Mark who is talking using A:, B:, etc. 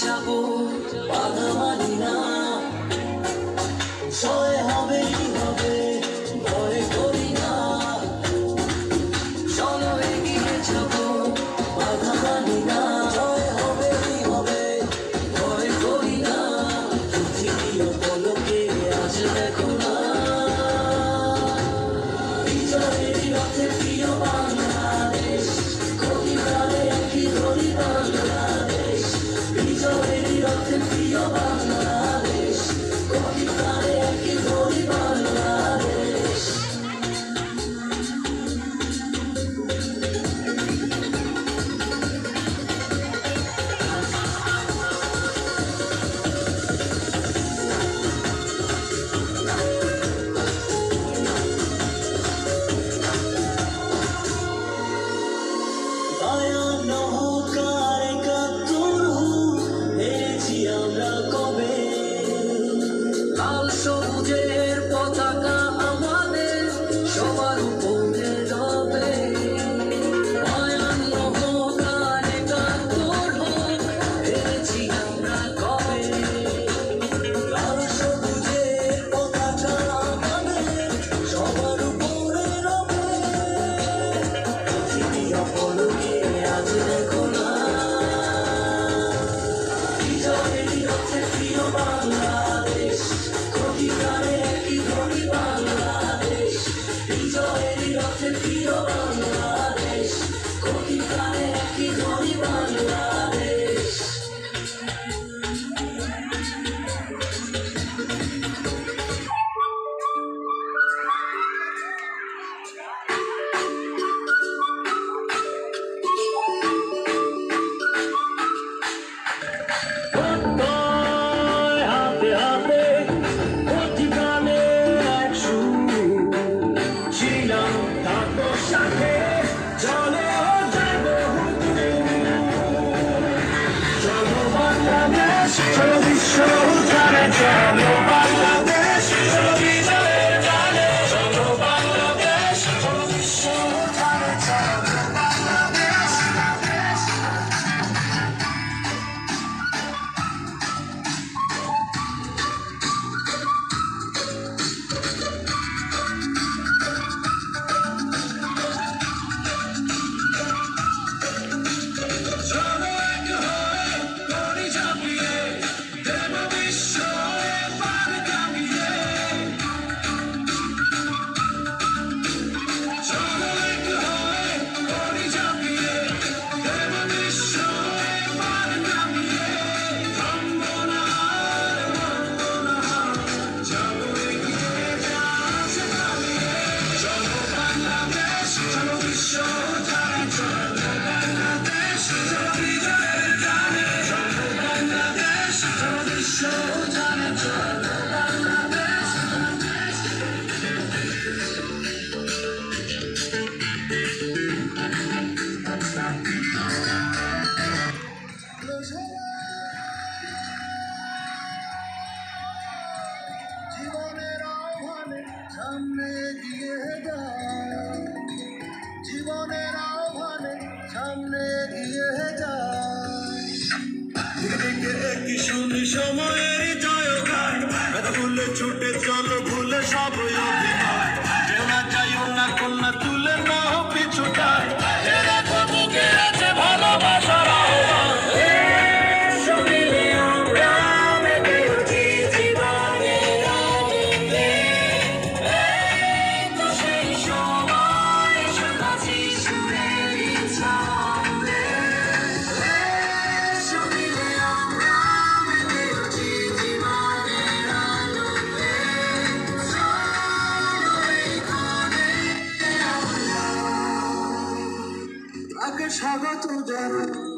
A: যাবো বাধা মানি না, জয় হবেই হবে, ভয় করি না। চলো এগিয়ে যাবো বাধা মানি না, জয় হবেই হবে, ভয় করি না। পৃথিবীর পলকে আজ দেখো না, বিজয়ের রথে প্রিয় বাংলাদেশ, কবিতারে একই ধরি বাংলাদেশ। বিজয়ের রথে প্রিয় বাংলাদেশ, কবিতারে একই ধরি বাংলাদেশ।
B: ছুটে চলো ভুলে সব অভিনয়, যেও না যাইও না কন্যা তুলে না পিছুটায়, রাখো বুকে আছে ভালোবাসার আহ্বান।
A: এসো মিলে আমরা মেতে উঠি জীবনের আনন্দে, এই তো সেই সময় এসো নাচি সুরেরই ছন্দে। এসো মিলে আমরা মেতে উঠি জীবনের আনন্দে, চলো এই ক্ষণে আমরা তাকে স্বাগত জানাই।